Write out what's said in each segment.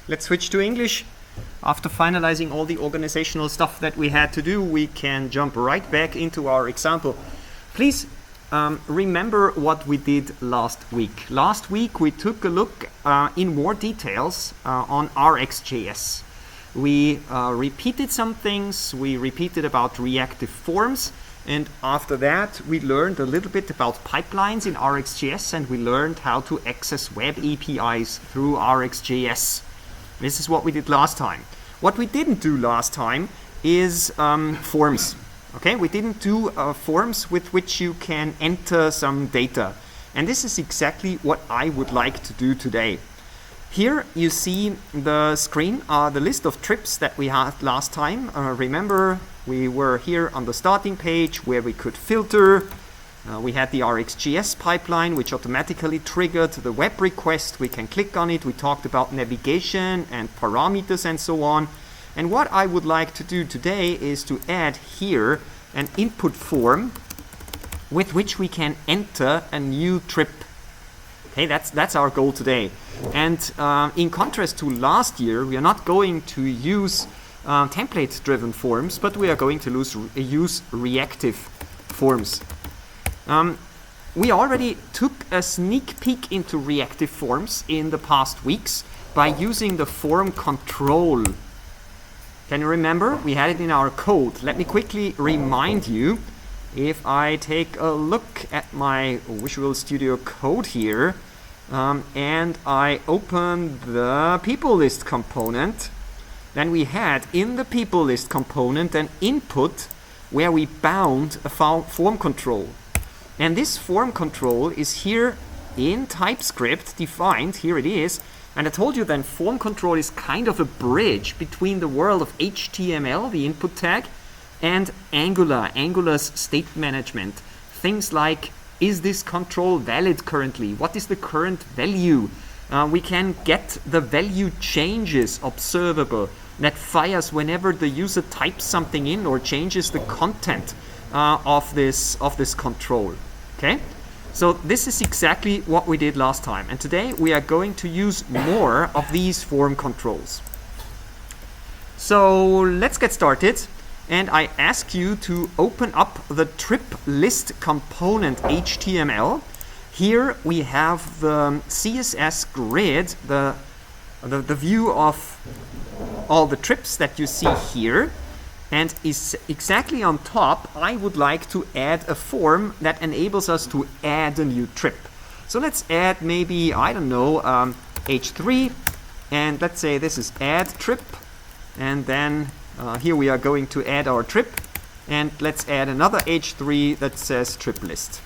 Let's switch to English. After finalizing all the organizational stuff that we had to do, we can jump right back into our example. Please remember what we did last week. Last week we took a look in more details on RxJS. We repeated some things, we repeated about reactive forms, and after that we learned a little bit about pipelines in RxJS, and we learned how to access web APIs through RxJS. This is what we did last time. What we didn't do last time is forms. Okay, we didn't do forms with which you can enter some data. And this is exactly what I would like to do today. Here you see the screen, the list of trips that we had last time. Remember, we were here on the starting page where we could filter. We had the RxJS pipeline, which automatically triggered the web request. We can click on it. We talked about navigation and parameters and so on. And what I would like to do today is to add here an input form with which we can enter a new trip. Okay, that's our goal today. And in contrast to last year, we are not going to use template-driven forms, but we are going to use reactive forms. We already took a sneak peek into reactive forms in the past weeks by using the FormControl. Can you remember? We had it in our code. Let me quickly remind you. If I take a look at my Visual Studio Code here and I open the people list component, then we had in the people list component an input where we bound a form control. And this form control is here in TypeScript defined. Here it is. And I told you then form control is kind of a bridge between the world of HTML, the input tag, and Angular's state management. Things like, is this control valid currently? What is the current value? We can get the value changes observable that fires whenever the user types something in or changes the content of this control. Okay? So this is exactly what we did last time. And today we are going to use more of these form controls. So let's get started. And I ask you to open up the trip list component HTML. Here we have the CSS grid, the view of all the trips that you see here. And is exactly on top, I would like to add a form that enables us to add a new trip. So let's add maybe, I don't know, H3. And let's say this is add trip. And then here we are going to add our trip. And let's add another H3 that says trip list.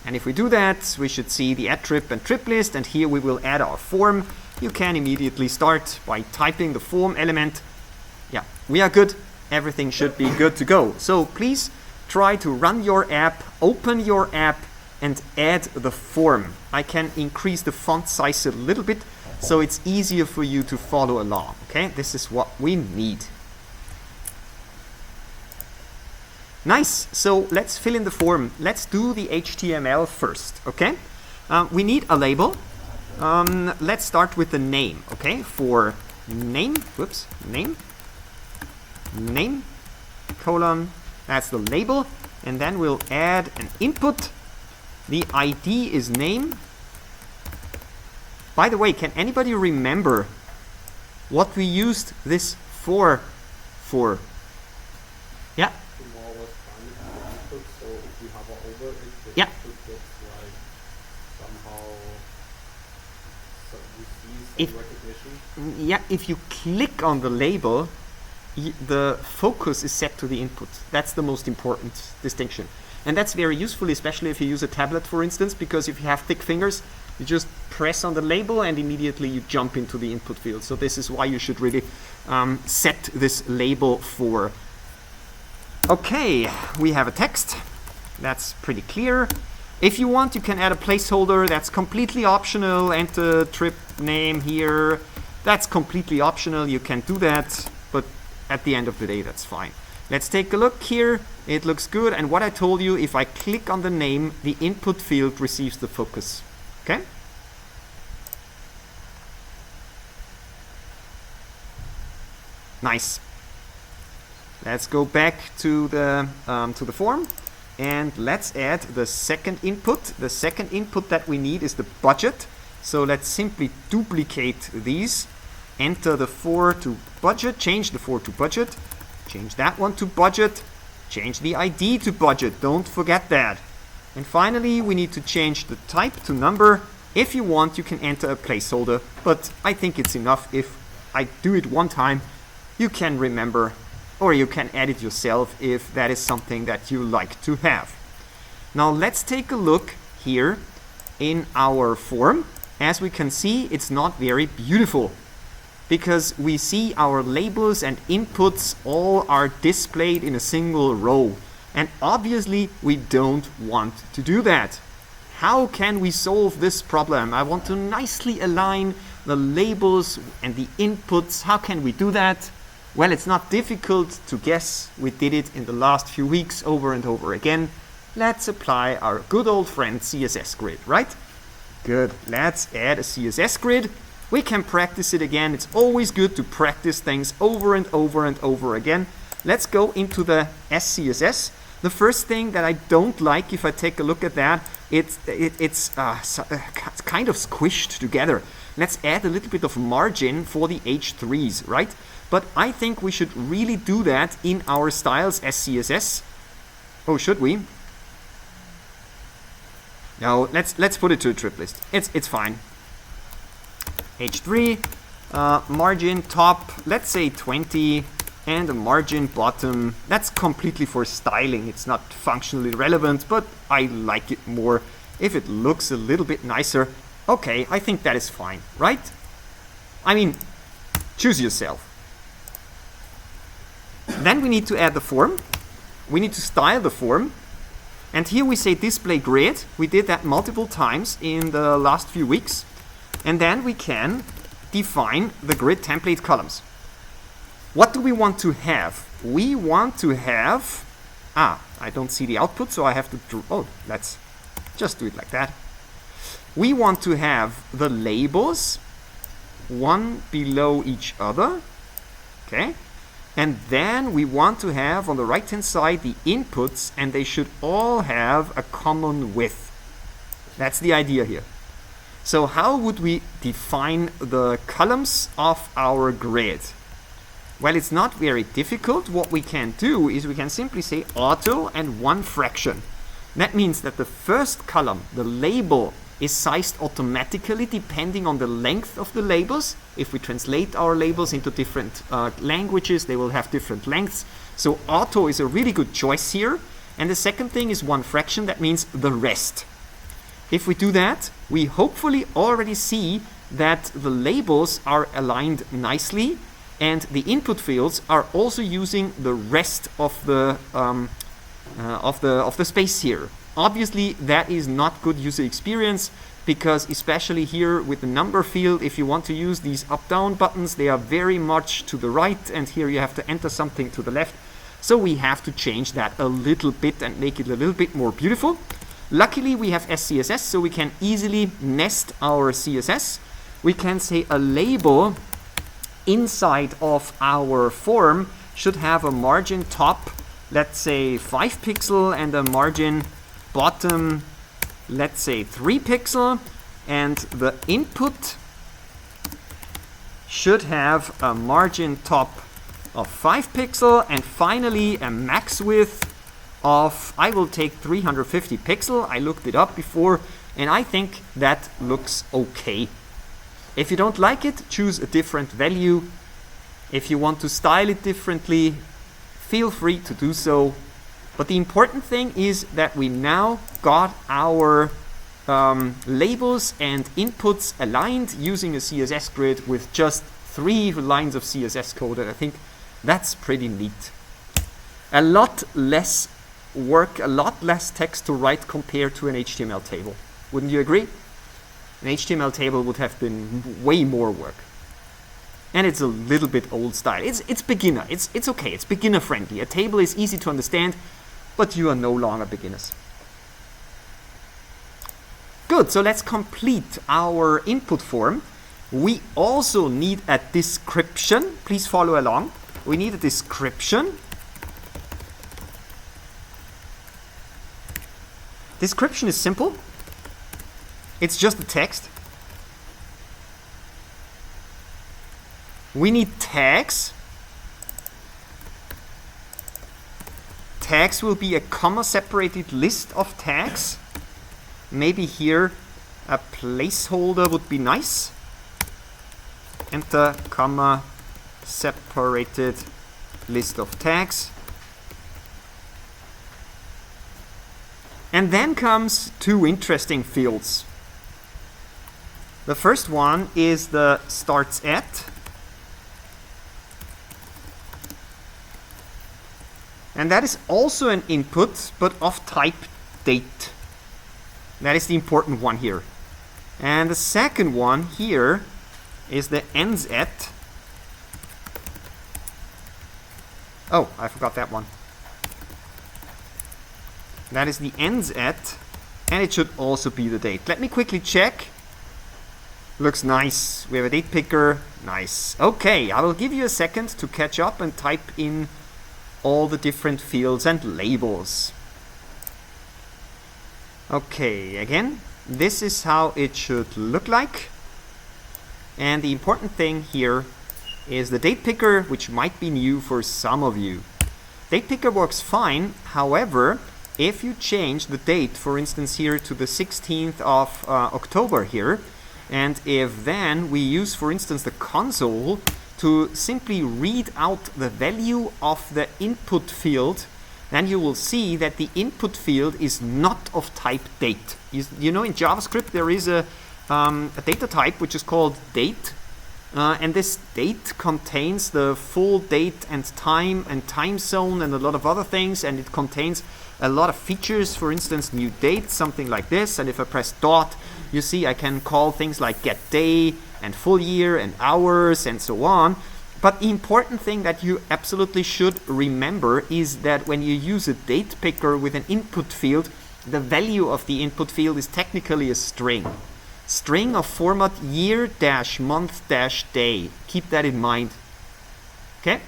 And if we do that, we should see the add trip and trip list, and here we will add our form. You can immediately start by typing the form element. Yeah, we are good. Everything should be good to go. So please try to run your app, open your app, and add the form. I can increase the font size a little bit so it's easier for you to follow along. Okay, this is what we need. Nice, so let's fill in the form. Let's do the HTML first, okay? We need a label. Let's start with the name, okay? For name, name, colon, that's the label. And then we'll add an input. The ID is name. By the way, can anybody remember what we used this for? Yeah. Yeah. If you click on the label, the focus is set to the input. That's the most important distinction. And that's very useful, especially if you use a tablet, for instance, because if you have thick fingers, you just press on the label and immediately you jump into the input field. So this is why you should really set this label for. Okay, we have a text. That's pretty clear. If you want, you can add a placeholder. That's completely optional. Enter trip name here. That's completely optional. You can do that, but at the end of the day, that's fine. Let's take a look here. It looks good. And what I told you, if I click on the name, the input field receives the focus. Okay? Nice. Let's go back to the form, and let's add the second input. The second input that we need is the budget. So let's simply duplicate these. Enter the 4 to budget, change the 4 to budget, change that one to budget, change the ID to budget, don't forget that. And finally, we need to change the type to number. If you want, you can enter a placeholder, but I think it's enough if I do it one time. You can remember, or you can add it yourself if that is something that you like to have. Now let's take a look here in our form. As we can see, it's not very beautiful because we see our labels and inputs all are displayed in a single row. And obviously we don't want to do that. How can we solve this problem? I want to nicely align the labels and the inputs. How can we do that? Well, it's not difficult to guess. We did it in the last few weeks over and over again. Let's apply our good old friend CSS grid, right? Good. Let's add a CSS grid. We can practice it again. It's always good to practice things over and over and over again. Let's go into the SCSS. The first thing that I don't like, if I take a look at that, it's kind of squished together. Let's add a little bit of margin for the H3s, right? But I think we should really do that in our styles SCSS. Oh, should we? No, let's put it to a trip list. It's fine. H3, margin top, let's say 20, and a margin bottom. That's completely for styling. It's not functionally relevant, but I like it more if it looks a little bit nicer. Okay, I think that is fine, right? I mean, choose yourself. Then we need to add the form. We need to style the form. And here we say display grid. We did that multiple times in the last few weeks. And then we can define the grid template columns. What do we want to have? We want to have, I don't see the output, so I have to draw, let's just do it like that. We want to have the labels, one below each other, okay? And then we want to have on the right hand side the inputs, and they should all have a common width. That's the idea here. So how would we define the columns of our grid? Well, it's not very difficult. What we can do is we can simply say auto and one fraction. That means that the first column, the label, is sized automatically depending on the length of the labels. If we translate our labels into different languages, they will have different lengths. So auto is a really good choice here. And the second thing is one fraction. That means the rest. If we do that, we hopefully already see that the labels are aligned nicely, and the input fields are also using the rest of the space here. Obviously, that is not good user experience, because especially here with the number field, if you want to use these up-down buttons, they are very much to the right, and here you have to enter something to the left. So we have to change that a little bit and make it a little bit more beautiful. Luckily, we have SCSS, so we can easily nest our CSS. We can say a label inside of our form should have a margin top, let's say 5 pixel, and a margin bottom, let's say 3 pixel, and the input should have a margin top of 5 pixel, and finally a max width of, I will take 350 pixel. I looked it up before, and I think that looks okay. If you don't like it, choose a different value. If you want to style it differently, feel free to do so. But the important thing is that we now got our labels and inputs aligned using a CSS grid with just 3 lines of CSS code, and I think that's pretty neat. A lot less work, a lot less text to write compared to an HTML table. Wouldn't you agree? An HTML table would have been way more work. and it's a little bit old style. It's beginner. It's okay. It's beginner friendly. A table is easy to understand, but you are no longer beginners. Good, so let's complete our input form. We also need a description. Please follow along. We need a description. Description is simple. It's just a text. We need tags. Tags will be a comma-separated list of tags. Maybe here a placeholder would be nice. Enter, comma, separated list of tags. And then comes two interesting fields. The first one is the starts at. And that is also an input, but of type date. That is the important one here. And the second one here is the ends at. Oh, I forgot that one. That is the ends at, and it should also be the date. Let me quickly check. Looks nice. We have a date picker. Nice. Okay, I will give you a second to catch up and type in all the different fields and labels. Okay, again, this is how it should look like. And the important thing here is the date picker, which might be new for some of you. Date picker works fine. However, if you change the date, for instance here to the 16th of October here, and if then we use, for instance, the console to simply read out the value of the input field, then you will see that the input field is not of type date. You know, in JavaScript there is a data type which is called date, and this date contains the full date and time zone and a lot of other things, and it contains a lot of features, for instance new date, something like this, and if I press dot, you see I can call things like get day and full year and hours and so on. But the important thing that you absolutely should remember is that when you use a date picker with an input field, the value of the input field is technically a string. String of format year-month-day. Keep that in mind. Okay?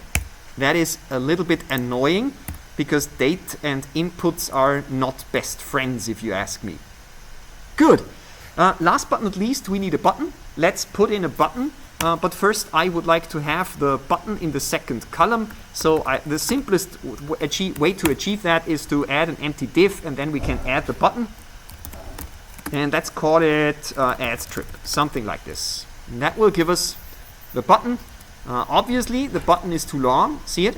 That is a little bit annoying because date and inputs are not best friends if you ask me. Good. Last but not least, we need a button. Let's put in a button. But first I would like to have the button in the second column. So the simplest way to achieve that is to add an empty div, and then we can add the button. And let's call it add strip, something like this. And that will give us the button. Obviously the button is too long, see it?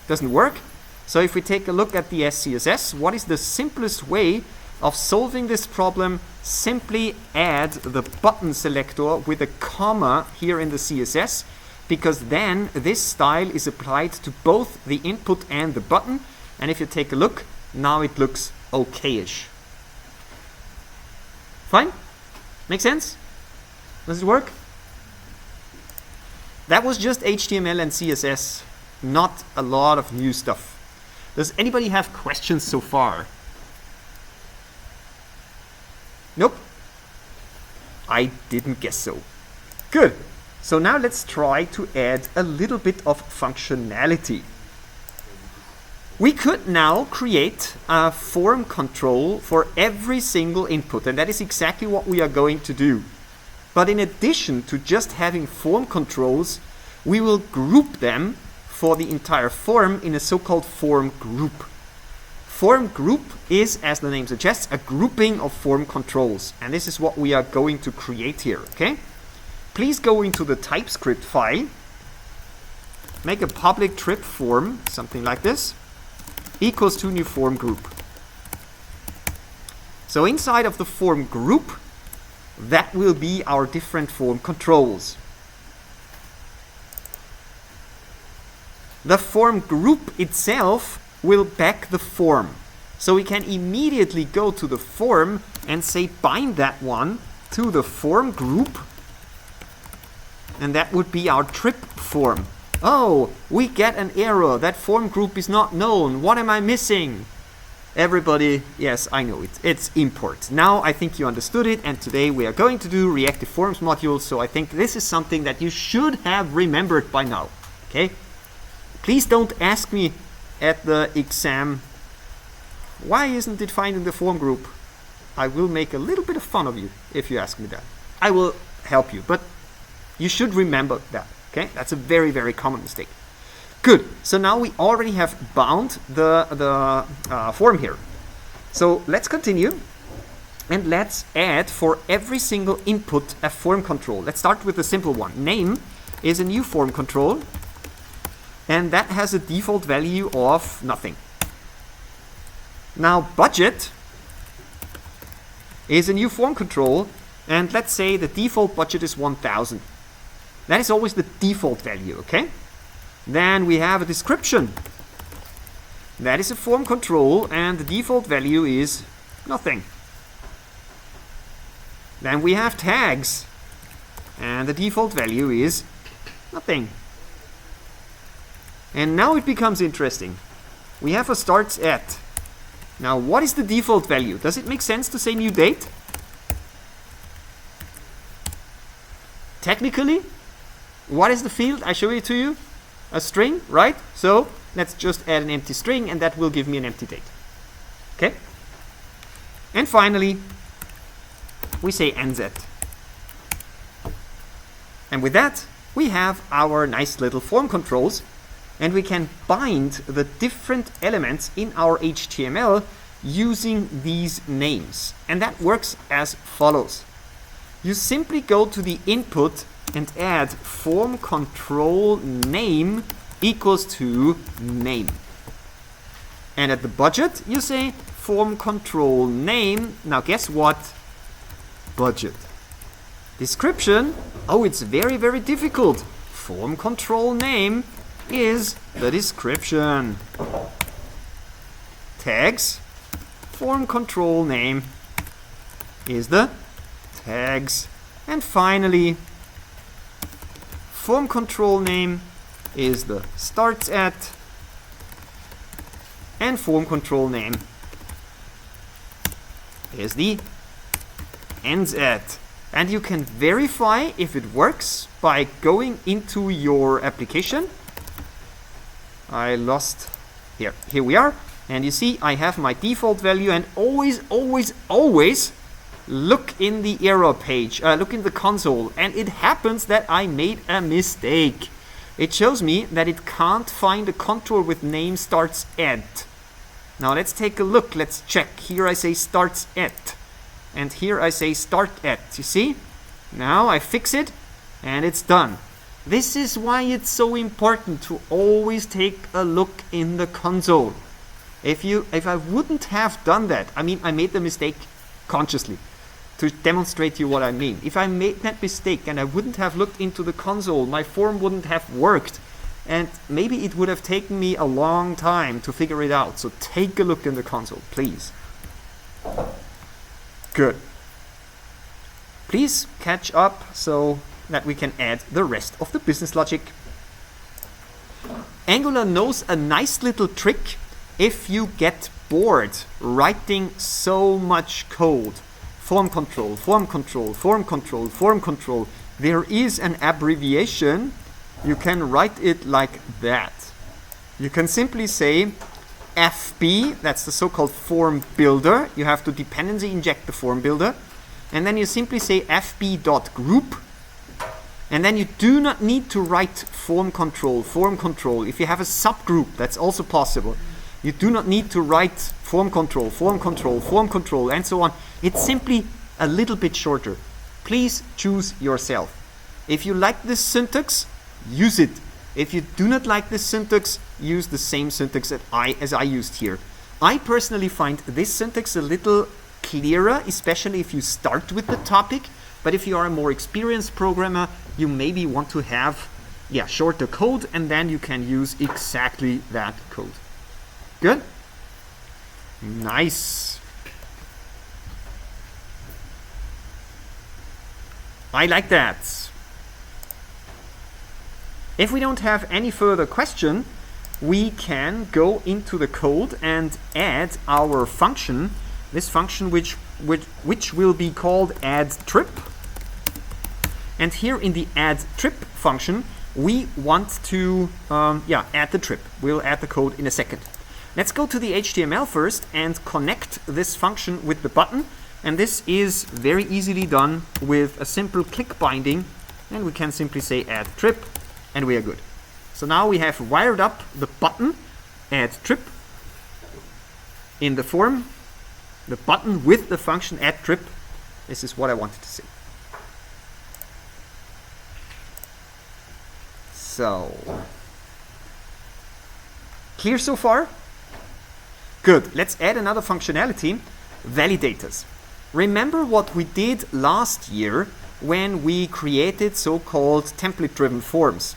Doesn't work. So if we take a look at the SCSS, what is the simplest way of solving this problem? Simply add the button selector with a comma here in the CSS, because then this style is applied to both the input and the button. And if you take a look, now it looks okay-ish. Fine? Make sense? Does it work? That was just HTML and CSS, not a lot of new stuff. Does anybody have questions so far? Nope. I didn't guess so. Good. So now let's try to add a little bit of functionality. We could now create a form control for every single input, and that is exactly what we are going to do. But in addition to just having form controls, we will group them for the entire form in a so-called form group. Form group is, as the name suggests, a grouping of form controls. And this is what we are going to create here, okay? Please go into the TypeScript file, make a public trip form, something like this, equals to new form group. So inside of the form group, that will be our different form controls. The form group itself will back the form. So we can immediately go to the form and say bind that one to the form group. and that would be our trip form. Oh, we get an error. That form group is not known. What am I missing? Everybody, yes, I know it. It's import. Now I think you understood it, and today we are going to do reactive forms module, so I think this is something that you should have remembered by now. Okay? Please don't ask me at the exam, why isn't it found in the form group? I will make a little bit of fun of you if you ask me that. I will help you, but you should remember that. Okay, that's a very, very common mistake. Good, so now we already have bound the form here. So let's continue, and let's add for every single input a form control. Let's start with a simple one. Name is a new form control, and that has a default value of nothing. Now budget is a new form control, and let's say the default budget is 1,000. That is always the default value, okay? Then we have a description. That is a form control, and the default value is nothing. Then we have tags, and the default value is nothing. And now it becomes interesting. We have a starts at. Now what is the default value? Does it make sense to say new date? Technically, what is the field? I show it to you. A string, right? So let's just add an empty string, and that will give me an empty date. Okay? And finally, we say nz. And with that, we have our nice little form controls, and we can bind the different elements in our HTML using these names. And that works as follows. You simply go to the input and add form control name equals to name. And at the budget, you say form control name. Now guess what? Budget. Description. Oh, it's very, very difficult. Form control name is the description. Tags. Form control name is the tags. And finally, form control name is the starts at, and form control name is the ends at. And you can verify if it works by going into your application. I lost here. Here we are. And you see I have my default value, and always, always, always look in the error page, look in the console, and it happens that I made a mistake. It shows me that it can't find a contour with name starts at. Now let's take a look, let's check. Here I say starts at, and here I say start at. You see? Now I fix it, and it's done. This is why it's so important to always take a look in the console. If I wouldn't have done that, I mean, I made the mistake consciously to demonstrate to you what I mean. If I made that mistake and I wouldn't have looked into the console, my form wouldn't have worked, and maybe it would have taken me a long time to figure it out. So take a look in the console, please. Good. Please catch up so that we can add the rest of the business logic. Angular knows a nice little trick if you get bored writing so much code. Form control, form control, form control, form control. There is an abbreviation. You can write it like that. You can simply say FB, that's the so-called form builder. You have to dependency inject the form builder. And then you simply say fb.group. And then you do not need to write form control, form control. If you have a subgroup, that's also possible. You do not need to write form control, form control, form control, and so on. It's simply a little bit shorter. Please choose yourself. If you like this syntax, use it. If you do not like this syntax, use the same syntax as I used here. I personally find this syntax a little clearer, especially if you start with the topic. But if you are a more experienced programmer, you maybe want to have shorter code, and then you can use exactly that code. Good? Nice. I like that. If we don't have any further question, we can go into the code and add our function, this function which will be called addTrip. And here in the addTrip function, we want to add the trip. We'll add the code in a second. Let's go to the HTML first and connect this function with the button. And this is very easily done with a simple click binding. And we can simply say addTrip, and we are good. So now we have wired up the button addTrip in the form, the button with the function addTrip. This is what I wanted to see. So, clear so far? Good. Let's add another functionality, validators. Remember what we did last year when we created so-called template-driven forms.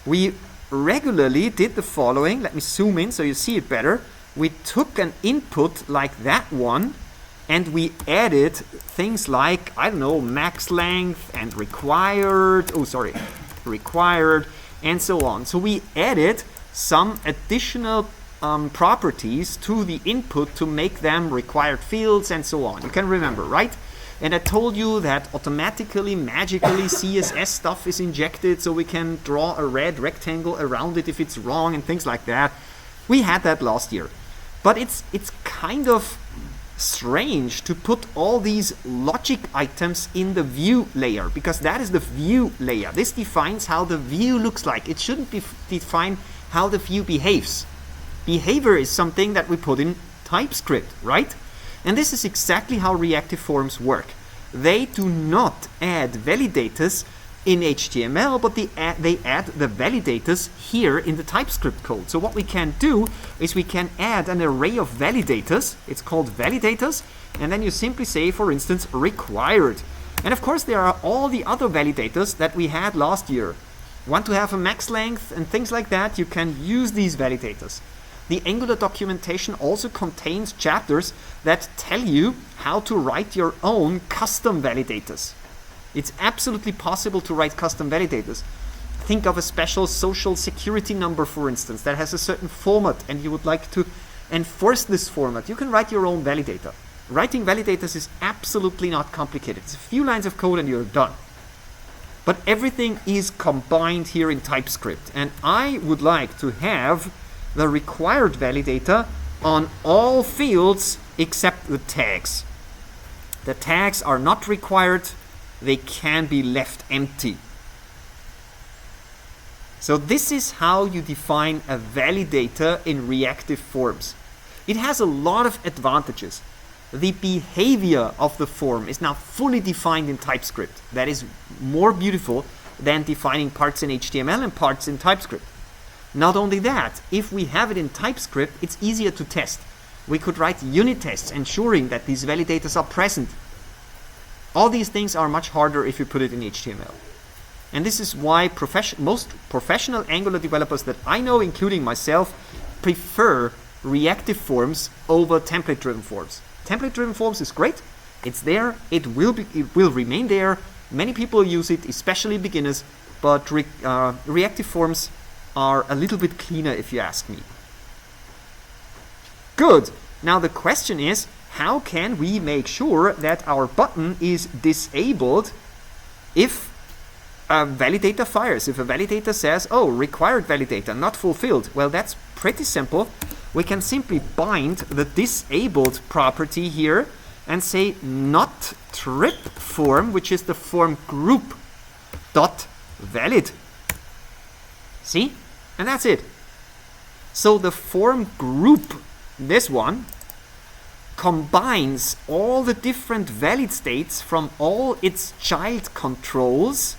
We regularly did the following. Let me zoom in so you see it better. We took an input like that one and we added things like, I don't know, max length and required, and so on. So we added some additional properties to the input to make them required fields and so on. You can remember, right? And I told you that automatically, magically, CSS stuff is injected so we can draw a red rectangle around it if it's wrong and things like that. We had that last year. But it's kind of strange to put all these logic items in the view layer, because that is the view layer. This defines how the view looks like. It shouldn't define how the view behaves. Behavior is something that we put in TypeScript, right? And this is exactly how reactive forms work. They do not add validators in HTML, but they add the validators here in the TypeScript code. So what we can do is we can add an array of validators. It's called validators. And then you simply say, for instance, required. And of course, there are all the other validators that we had last year. Want to have a max length and things like that, you can use these validators. The Angular documentation also contains chapters that tell you how to write your own custom validators. It's absolutely possible to write custom validators. Think of a special social security number, for instance, that has a certain format and you would like to enforce this format. You can write your own validator. Writing validators is absolutely not complicated. It's a few lines of code and you're done. But everything is combined here in TypeScript. And I would like to have the required validator on all fields except the tags. The tags are not required. They can be left empty. So this is how you define a validator in reactive forms. It has a lot of advantages. The behavior of the form is now fully defined in TypeScript. That is more beautiful than defining parts in HTML and parts in TypeScript. Not only that, if we have it in TypeScript, it's easier to test. We could write unit tests ensuring that these validators are present. All these things are much harder if you put it in HTML. And this is why most professional Angular developers that I know, including myself, prefer reactive forms over template-driven forms. Template-driven forms is great. It's there. It will remain there. Many people use it, especially beginners. But reactive forms are a little bit cleaner, if you ask me. Good. Now the question is, how can we make sure that our button is disabled if a validator fires? If a validator says, oh, required validator, not fulfilled. Well, that's pretty simple. We can simply bind the disabled property here and say not trip form, which is the form group dot valid. See? And that's it. So the form group, this one, combines all the different valid states from all its child controls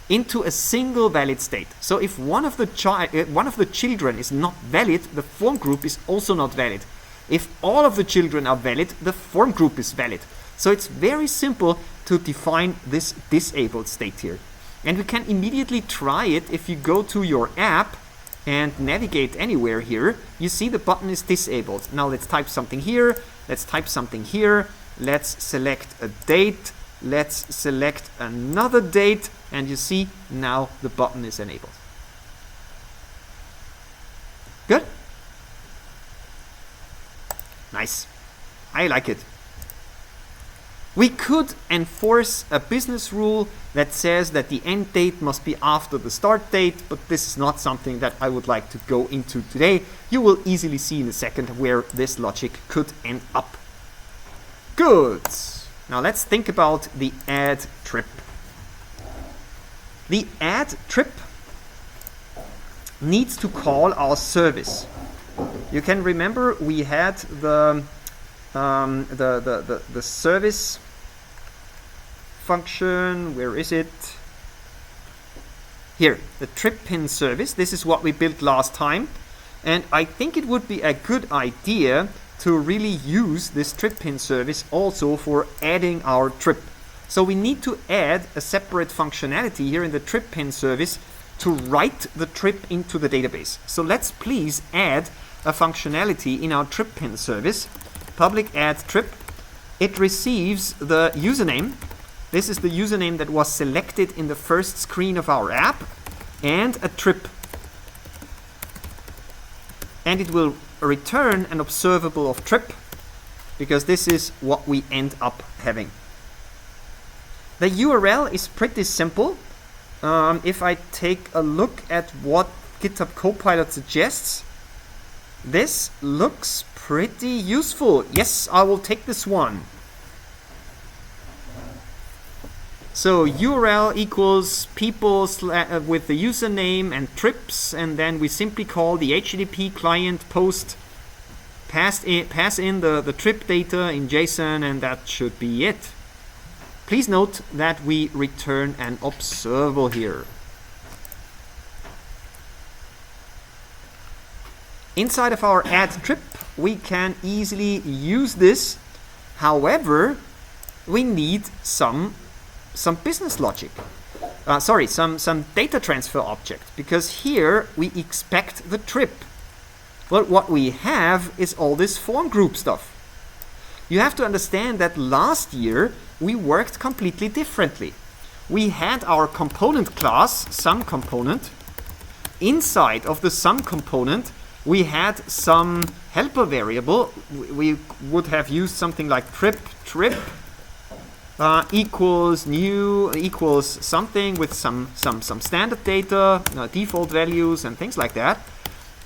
into a single valid state. So if one of the children is not valid, the form group is also not valid. If all of the children are valid, the form group is valid. So it's very simple to define this disabled state here. And we can immediately try it if you go to your app and navigate anywhere here. You see the button is disabled. Now let's type something here. Let's type something here. Let's select a date. Let's select another date, and you see now the button is enabled. Good? Nice. I like it. We could enforce a business rule that says that the end date must be after the start date, but this is not something that I would like to go into today. You will easily see in a second where this logic could end up. Good. Now let's think about the add trip. The add trip needs to call our service. You can remember we had the service function. Where is it? Here, the trip pin service. This is what we built last time, and I think it would be a good idea to really use this trip pin service also for adding our trip. So we need to add a separate functionality here in the trip pin service to write the trip into the database. So let's please add a functionality in our trip pin service. Public add trip. It receives the username. This is the username that was selected in the first screen of our app, and a trip. And it will return an observable of trip, because this is what we end up having. The URL is pretty simple. If I take a look at what GitHub Copilot suggests, this looks pretty useful. Yes, I will take this one. So URL equals people with the username and trips, and then we simply call the HTTP client post, pass in the trip data in JSON, and that should be it. Please note that we return an observable here. Inside of our add trip, we can easily use this. However, we need some business logic. Some data transfer object, because here we expect the trip. Well, what we have is all this form group stuff. You have to understand that last year we worked completely differently. We had our component class, sum component. Inside of the sum component, we had some helper variable. We would have used something like trip equals new equals something with some standard data, default values and things like that.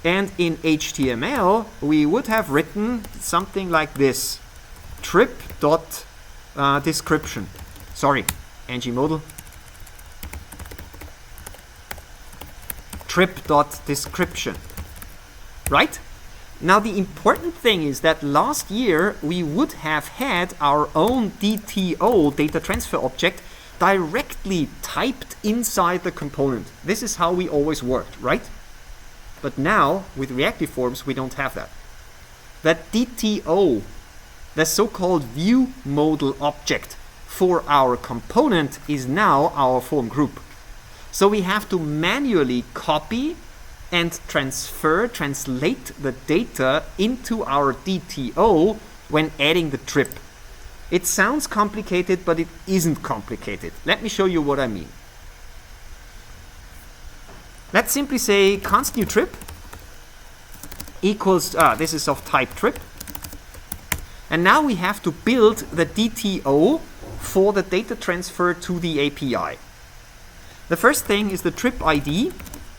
And in HTML, we would have written something like this: trip.description. Sorry, ng modal. Trip.description. Right? Now the important thing is that last year we would have had our own DTO, data transfer object, directly typed inside the component. This is how we always worked, right? But now with reactive forms we don't have that. That DTO, the so-called view modal object for our component, is now our form group. So we have to manually copy and translate the data into our DTO when adding the trip. It sounds complicated, but it isn't complicated. Let me show you what I mean. Let's simply say const new trip equals, this is of type trip. And now we have to build the DTO for the data transfer to the API. The first thing is the trip ID.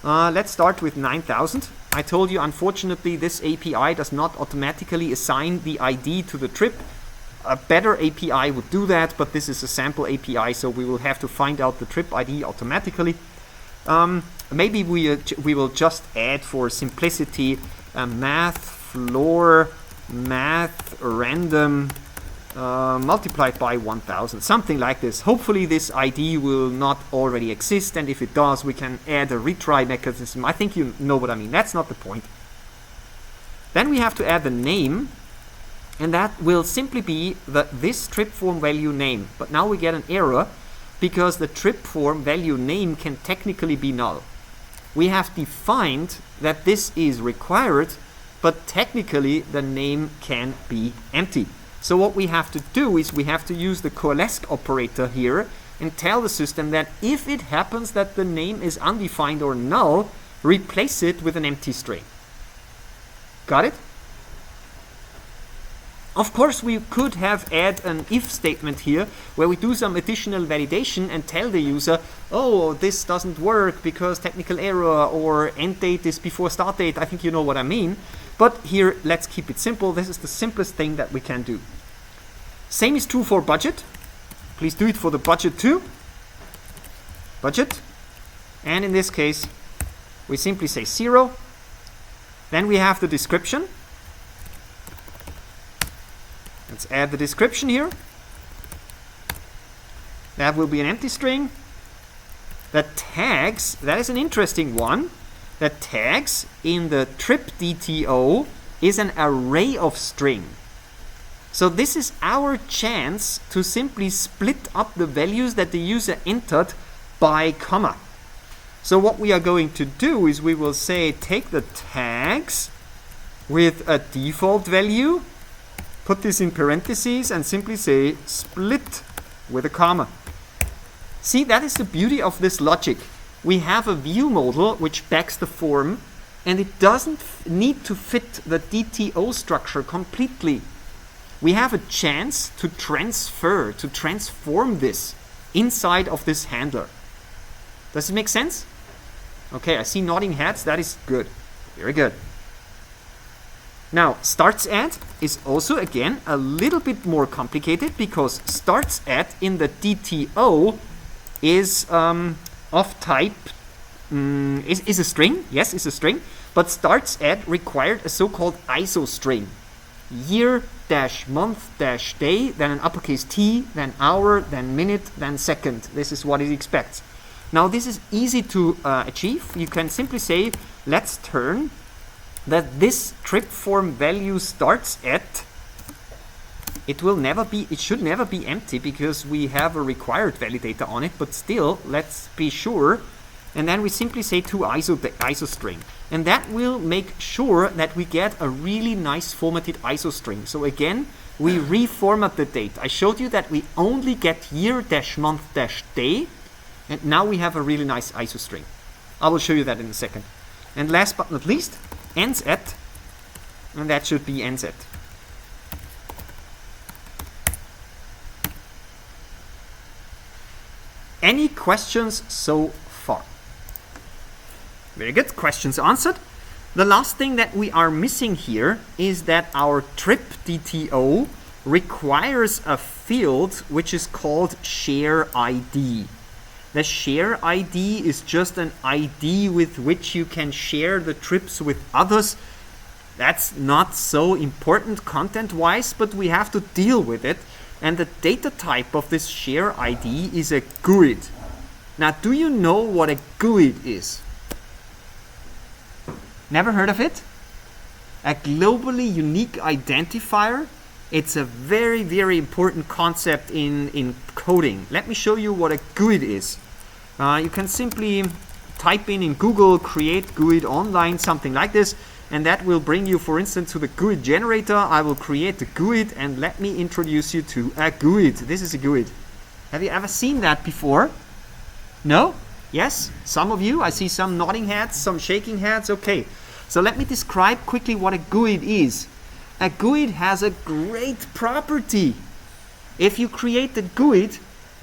Let's start with 9000. I told you, unfortunately, this API does not automatically assign the ID to the trip. A better API would do that, but this is a sample API, so we will have to find out the trip ID automatically. Maybe we will just add, for simplicity, math floor math random multiplied by 1000, something like this. Hopefully this ID will not already exist, and if it does, we can add a retry mechanism. I think you know what I mean. That's not the point. Then we have to add the name, and that will simply be this trip form value name. But now we get an error because the trip form value name can technically be null. We have defined that this is required, but technically the name can be empty. So what we have to do is we have to use the coalesced operator here and tell the system that if it happens that the name is undefined or null, replace it with an empty string. Got it? Of course, we could have add an if statement here where we do some additional validation and tell the user, oh, this doesn't work because technical error, or end date is before start date. I think you know what I mean. But here, let's keep it simple. This is the simplest thing that we can do. Same is true for budget. Please do it for the budget too. Budget. And in this case, we simply say 0. Then we have the description. Let's add the description here. That will be an empty string. The tags, that is an interesting one. The tags in the trip DTO is an array of string. So this is our chance to simply split up the values that the user entered by comma. So what we are going to do is we will say take the tags with a default value, put this in parentheses and simply say split with a comma. See, that is the beauty of this logic. We have a view model which backs the form, and it doesn't need to fit the DTO structure completely. We have a chance to transform this inside of this handler. Does it make sense? Okay, I see nodding heads. That is good. Very good. Now, starts at is also, again, a little bit more complicated because starts at in the DTO is of type, is a string. Yes, is a string. But starts at required a so-called ISO string. Year dash month dash day, then an uppercase T, then hour, then minute, then second. This is what it expects. Now, this is easy to achieve. You can simply say, let's turn that this trip form value starts at, it should never be empty because we have a required validator on it, but still, let's be sure. And then we simply say to ISO string. And that will make sure that we get a really nice formatted ISO string. So again, we reformat the date. I showed you that we only get year dash month dash day. And now we have a really nice ISO string. I will show you that in a second. And last but not least, ends at, and that should be ends at. Any questions so far? Very good, questions answered. The last thing that we are missing here is that our trip DTO requires a field which is called share ID. The share ID is just an ID with which you can share the trips with others. That's not so important content-wise, but we have to deal with it. And the data type of this share ID is a GUID. Now, do you know what a GUID is? Never heard of it? A globally unique identifier. It's a very, very important concept in coding. Let me show you what a GUID is. You can simply type in Google, create GUID online, something like this, and that will bring you, for instance, to the GUID generator. I will create the GUID, and let me introduce you to a GUID. This is a GUID. Have you ever seen that before? No? Yes? Some of you? I see some nodding heads, some shaking heads. Okay. So let me describe quickly what a GUID is. A GUID has a great property. If you create the GUID,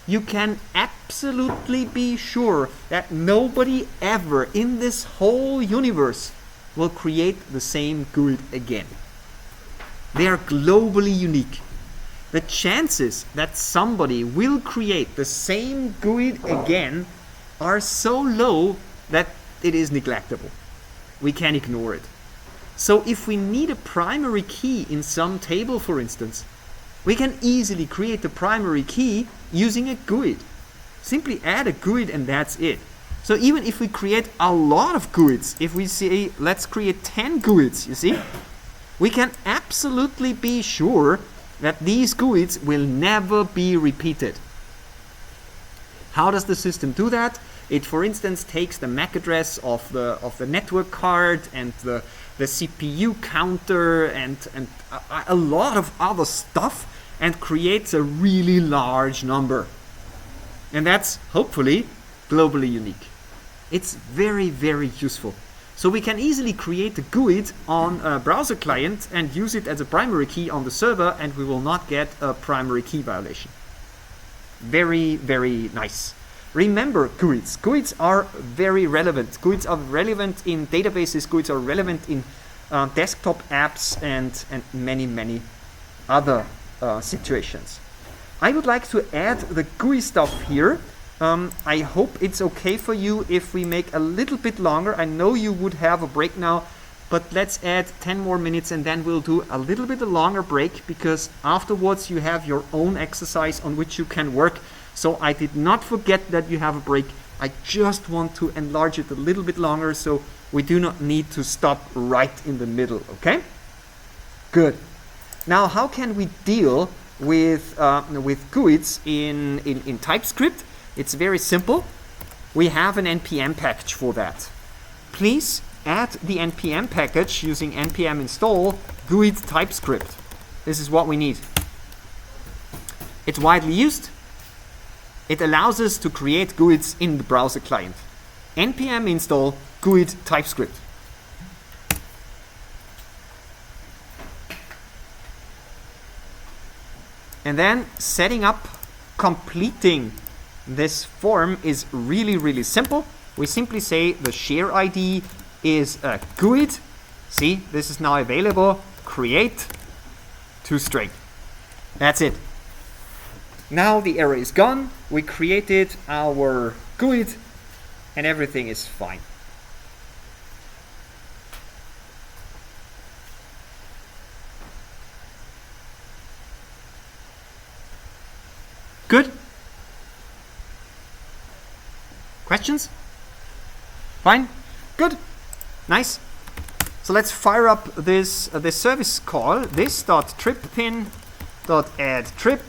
you can absolutely be sure that nobody ever in this whole universe will create the same GUID again. They are globally unique. The chances that somebody will create the same GUID again are so low that it is neglectable. We can ignore it. So if we need a primary key in some table, for instance, we can easily create the primary key using a GUID. Simply add a GUID and that's it. So even if we create a lot of GUIDs, if we say let's create 10 GUIDs, you see, we can absolutely be sure that these GUIDs will never be repeated. How does the system do that? It, for instance, takes the MAC address of the network card and the CPU counter and a lot of other stuff and creates a really large number. And that's hopefully globally unique. It's very, very useful. So we can easily create a GUID on a browser client and use it as a primary key on the server, and we will not get a primary key violation. Very, very nice. Remember GUIDs. GUIDs are very relevant. GUIDs are relevant in databases. GUIDs are relevant in desktop apps and many, many other situations. I would like to add the GUI stuff here. I hope it's okay for you if we make a little bit longer. I know you would have a break now, but let's add 10 more minutes and then we'll do a little bit longer break, because afterwards you have your own exercise on which you can work. So I did not forget that you have a break. I just want to enlarge it a little bit longer so we do not need to stop right in the middle, okay? Good. Now, how can we deal with GUIDs in TypeScript? It's very simple. We have an npm package for that. Please add the npm package using npm install GUID TypeScript. This is what we need. It's widely used. It allows us to create GUIDs in the browser client. npm install GUID TypeScript. And then setting up, completing this form is really, really simple. We simply say the share ID is a GUID. See, this is now available. Create toString. That's it. Now the error is gone. We created our GUID and everything is fine. Good? Questions? Fine? Good? Nice. So let's fire up this service call, this.trippin.addTrip.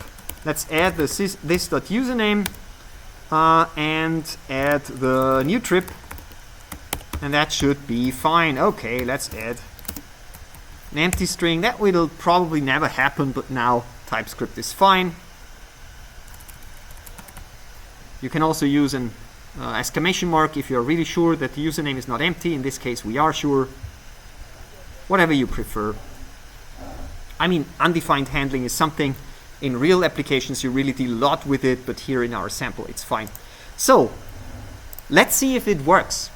Let's add this.username and add the new trip, and that should be fine. Okay, let's add an empty string. That will probably never happen, but now TypeScript is fine. You can also use an exclamation mark if you're really sure that the username is not empty. In this case, we are sure. Whatever you prefer. I mean, undefined handling is something in real applications you really deal a lot with it, but here in our sample it's fine. So, let's see if it works.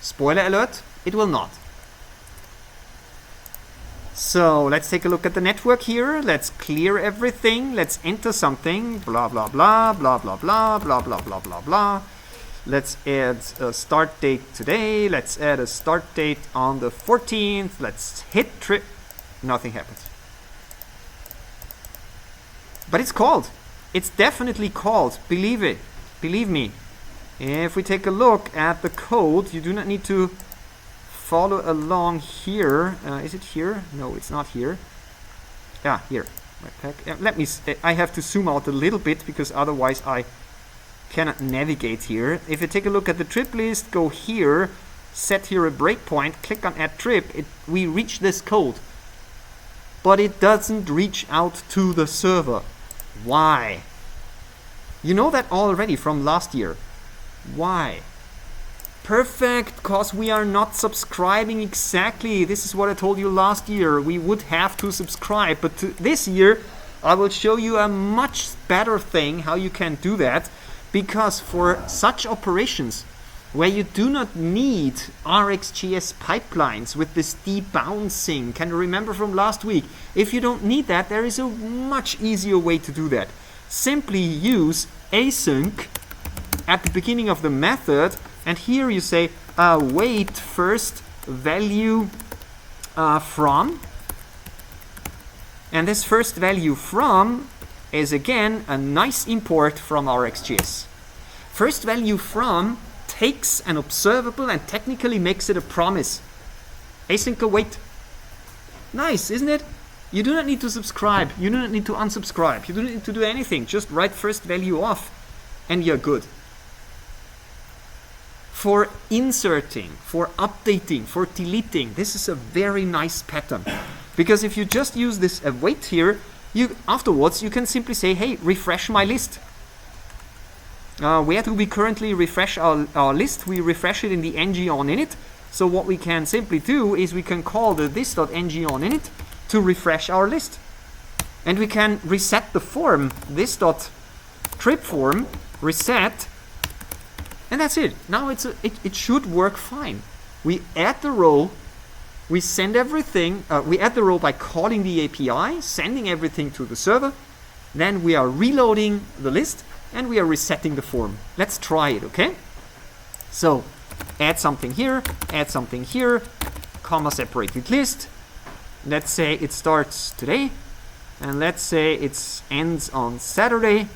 Spoiler alert, it will not. So, let's take a look at the network here. Let's clear everything. Let's enter something. Blah, blah, blah, blah, blah, blah, blah, blah, blah, blah, blah. Let's add a start date today. Let's add a start date on the 14th. Let's hit trip. Nothing happens. But it's called. It's definitely called. Believe it. Believe me. If we take a look at the code, you do not need to follow along here. Is it here? No, it's not here. Yeah, here. Let me. I have to zoom out a little bit because otherwise I cannot navigate here. If you take a look at the trip list, go here, set here a breakpoint, click on add trip. We reach this code, but it doesn't reach out to the server. Why? You know that already from last year. Why? Perfect, because we are not subscribing exactly. This is what I told you last year. We would have to subscribe, but this year I will show you a much better thing how you can do that, because for such operations where you do not need RxJS pipelines with this debouncing, can you remember from last week? If you don't need that, there is a much easier way to do that. Simply use async at the beginning of the method, and here you say wait first value from, and this first value from is again a nice import from RxJS. First value from takes an observable and technically makes it a promise. Async await. Nice, isn't it? You do not need to subscribe. You do not need to unsubscribe. You do not need to do anything. Just write first value off. and you're good. For inserting, for updating, for deleting, this is a very nice pattern. Because if you just use this await here, afterwards you can simply say, hey, refresh my list. Where do we currently refresh our list? We refresh it in the ng-on-init. So what we can simply do is we can call the this.ng-on-init to refresh our list. And we can reset the form, this.trip form, reset, and that's it. Now it should work fine. We add the row, we send everything, we add the row by calling the API, sending everything to the server, then we are reloading the list, and we are resetting the form. Let's try it, okay? So, add something here, comma separated list. Let's say it starts today, and let's say it ends on Saturday.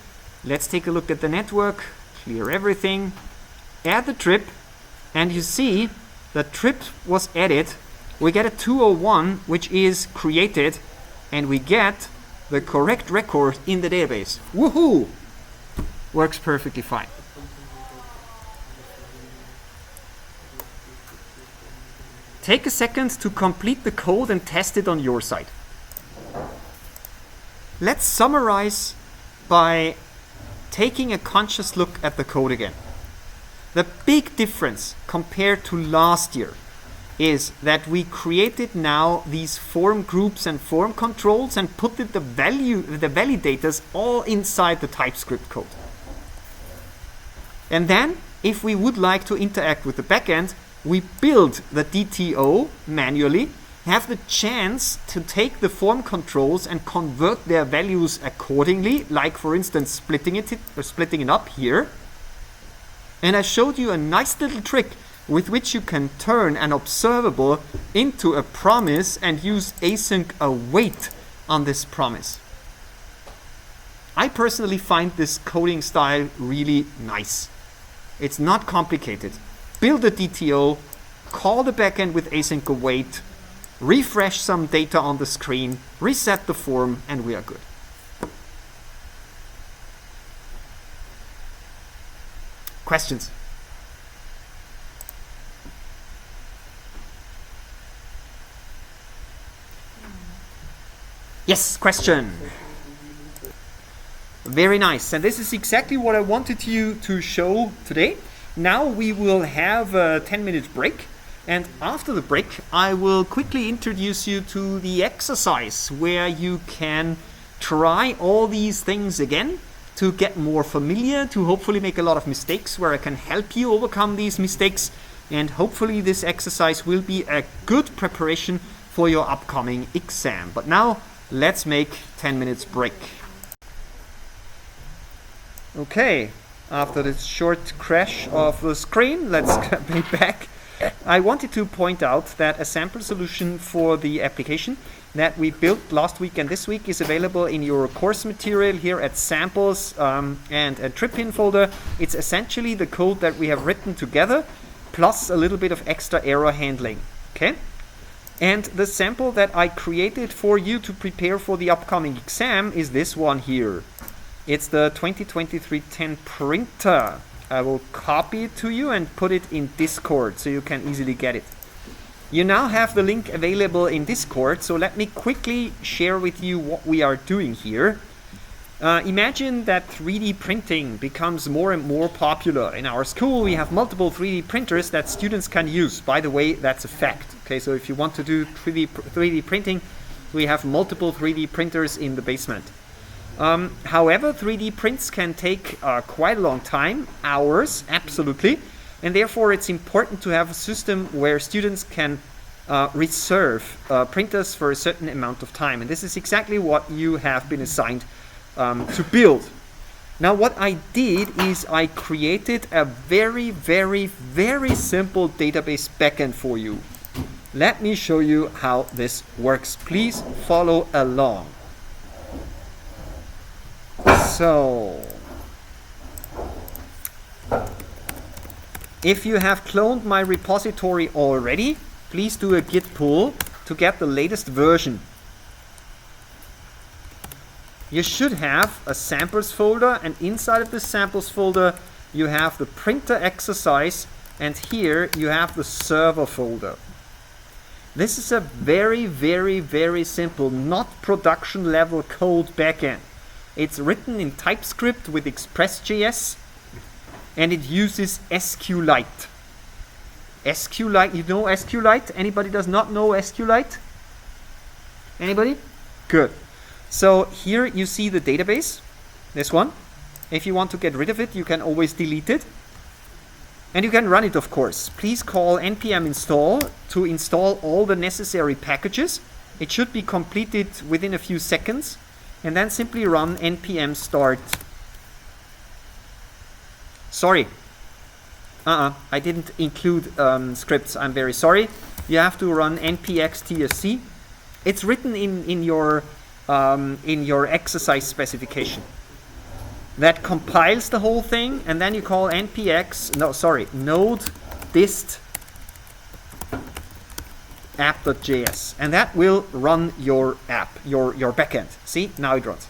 Let's take a look at the network, clear everything, add the trip, and you see the trip was added. We get a 201, which is created, and we get the correct record in the database. Woohoo! Works perfectly fine. Take a second to complete the code and test it on your side. Let's summarize by taking a conscious look at the code again. The big difference compared to last year is that we created now these form groups and form controls and put the validators all inside the TypeScript code. And then, if we would like to interact with the backend, we build the DTO manually, have the chance to take the form controls and convert their values accordingly, like for instance splitting it up here. And I showed you a nice little trick with which you can turn an observable into a promise and use async await on this promise. I personally find this coding style really nice. It's not complicated. Build a DTO, call the backend with async await, refresh some data on the screen, reset the form, and we are good. Questions? Yes, question. Very nice. And this is exactly what I wanted you to show today. Now we will have a 10-minute break. And after the break, I will quickly introduce you to the exercise where you can try all these things again to get more familiar, to hopefully make a lot of mistakes, where I can help you overcome these mistakes. And hopefully this exercise will be a good preparation for your upcoming exam. But now let's make 10 minutes break. Okay, after this short crash of the screen, let's be back. I wanted to point out that a sample solution for the application that we built last week and this week is available in your course material here at samples and a trip-in folder. It's essentially the code that we have written together, plus a little bit of extra error handling. Okay? And the sample that I created for you to prepare for the upcoming exam is this one here. It's the 2023-10 printer. I will copy it to you and put it in Discord so you can easily get it. You now have the link available in Discord, so let me quickly share with you what we are doing here. Imagine that 3D printing becomes more and more popular. In our school, we have multiple 3D printers that students can use. By the way, that's a fact. Okay, so if you want to do 3D printing, we have multiple 3D printers in the basement. However, 3D prints can take quite a long time, hours, absolutely, and therefore it's important to have a system where students can reserve printers for a certain amount of time, and this is exactly what you have been assigned to build. Now what I did is I created a very, very, very simple database backend for you. Let me show you how this works. Please follow along. So, if you have cloned my repository already, please do a git pull to get the latest version. you should have a samples folder, and inside of the samples folder you have the printer exercise, and here you have the server folder. This is a very, very, very simple, not production level code backend. It's written in TypeScript with Express.js, and it uses SQLite. SQLite, you know SQLite? Anybody does not know SQLite? Anybody? Good. So here you see the database, this one. If you want to get rid of it, you can always delete it. And you can run it, of course. Please call npm install to install all the necessary packages. It should be completed within a few seconds. And then simply run npm start. Sorry. I didn't include scripts. I'm very sorry. You have to run npx tsc. It's written in your exercise specification. That compiles the whole thing, and then you call node dist app.js, and that will run your app, your backend. See, now it runs.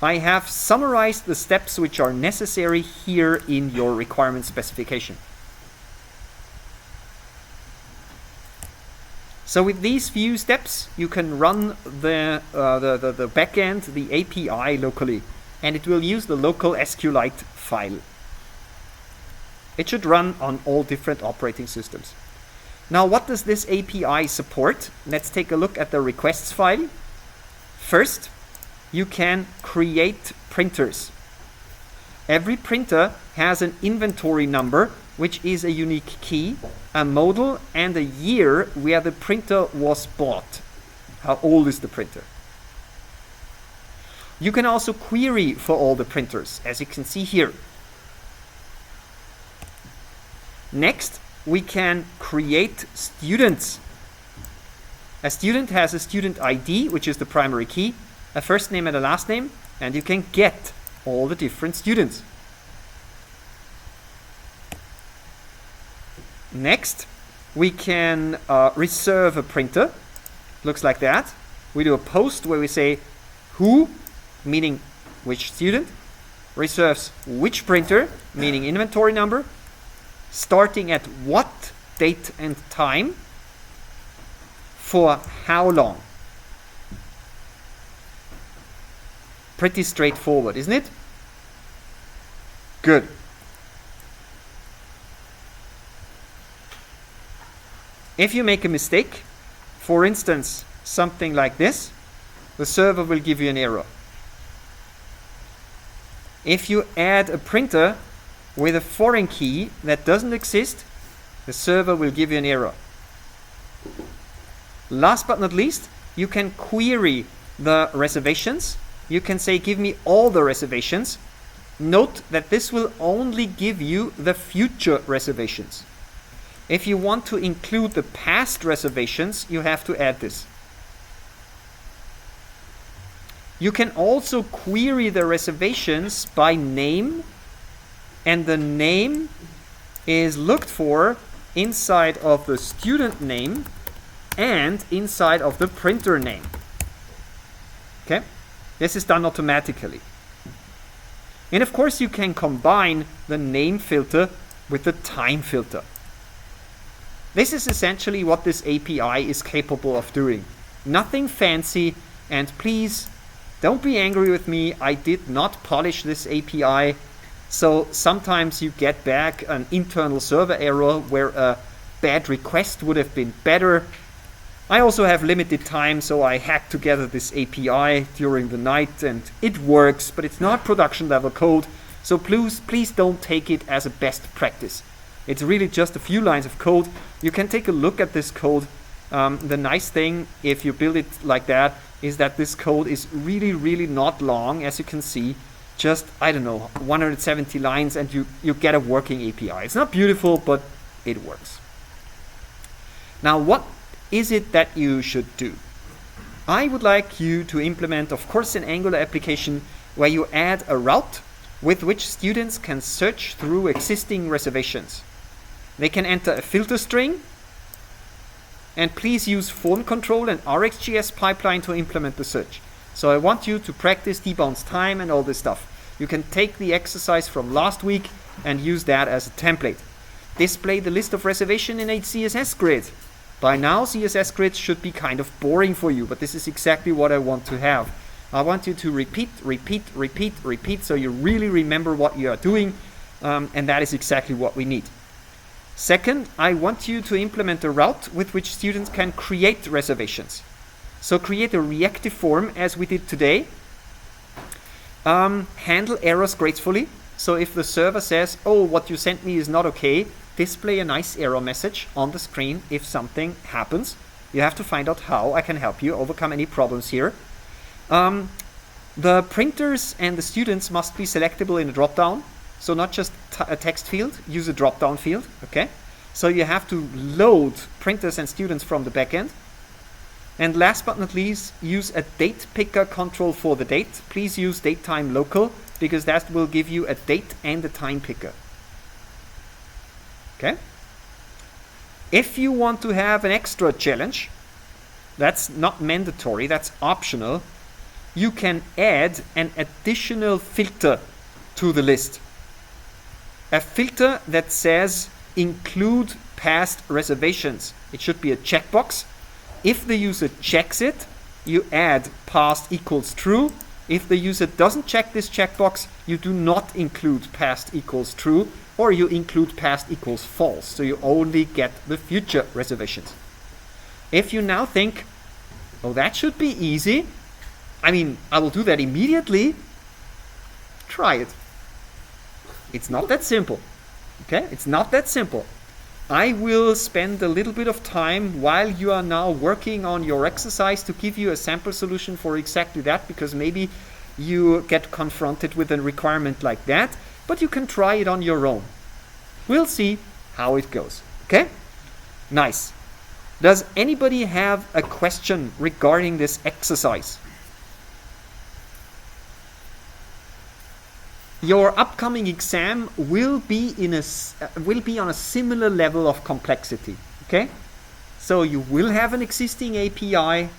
I have summarized the steps which are necessary here in your requirement specification. So with these few steps, you can run the backend, the API locally, and it will use the local SQLite file. It should run on all different operating systems. Now, what does this API support? Let's take a look at the requests file. First, you can create printers. Every printer has an inventory number, which is a unique key, a model, and a year where the printer was bought. How old is the printer? You can also query for all the printers, as you can see here. Next, we can create students. A student has a student ID, which is the primary key, a first name and a last name, and you can get all the different students. Next, we can reserve a printer. Looks like that. We do a post where we say who, meaning which student, reserves which printer, meaning inventory number, starting at what date and time, for how long. Pretty straightforward, isn't it? Good. If you make a mistake, for instance, something like this, the server will give you an error. If you add a printer with a foreign key that doesn't exist, the server will give you an error. Last but not least, you can query the reservations. You can say, give me all the reservations. Note that this will only give you the future reservations. If you want to include the past reservations, you have to add this. You can also query the reservations by name, and the name is looked for inside of the student name and inside of the printer name. Okay? This is done automatically. And of course you can combine the name filter with the time filter. This is essentially what this API is capable of doing. Nothing fancy, and please don't be angry with me, I did not polish this API, so sometimes you get back an internal server error where a bad request would have been better. I also have limited time, so I hacked together this API during the night, and it works, but it's not production level code, so please don't take it as a best practice. It's really just a few lines of code. You can take a look at this code. The nice thing, if you build it like that, is that this code is really, really not long, as you can see. Just, I don't know, 170 lines, and you get a working API. It's not beautiful, but it works. Now, what is it that you should do? I would like you to implement, of course, an Angular application where you add a route with which students can search through existing reservations. They can enter a filter string, and please use FormControl and RxJS pipeline to implement the search. So I want you to practice T-bounce time and all this stuff. You can take the exercise from last week and use that as a template. Display the list of reservation in a CSS grid. By now, CSS grids should be kind of boring for you, but this is exactly what I want to have. I want you to repeat, so you really remember what you are doing, and that is exactly what we need. Second, I want you to implement a route with which students can create reservations. So create a reactive form as we did today. Handle errors gracefully. So if the server says, oh, what you sent me is not okay, display a nice error message on the screen if something happens. You have to find out how I can help you overcome any problems here. The printers and the students must be selectable in a drop-down. So not just a text field, use a drop-down field, okay? So you have to load printers and students from the backend. And last but not least, use a date picker control for the date. Please use datetime local, because that will give you a date and a time picker. Okay? If you want to have an extra challenge, that's not mandatory, that's optional, you can add an additional filter to the list. A filter that says include past reservations. It should be a checkbox. If the user checks it, you add past equals true. If the user doesn't check this checkbox, you do not include past equals true, or you include past equals false. So you only get the future reservations. If you now think, oh, that should be easy, I mean, I will do that immediately, try it. It's not that simple. Okay? It's not that simple. I will spend a little bit of time while you are now working on your exercise to give you a sample solution for exactly that, because maybe you get confronted with a requirement like that, but you can try it on your own. We'll see how it goes. Okay? Nice. Does anybody have a question regarding this exercise? Your upcoming exam will be on a similar level of complexity. Okay? So you will have an existing API.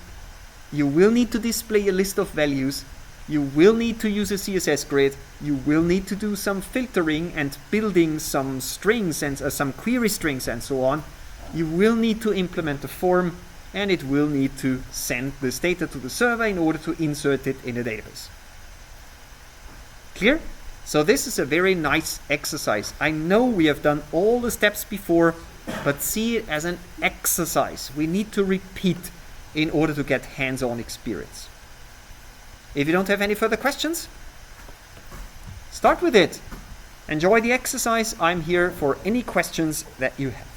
You will need to display a list of values. You will need to use a CSS grid. You will need to do some filtering and building some strings and some query strings and so on. You will need to implement a form, and it will need to send this data to the server in order to insert it in a database. Clear? So this is a very nice exercise. I know we have done all the steps before, but see it as an exercise. We need to repeat in order to get hands-on experience. If you don't have any further questions, start with it. Enjoy the exercise. I'm here for any questions that you have.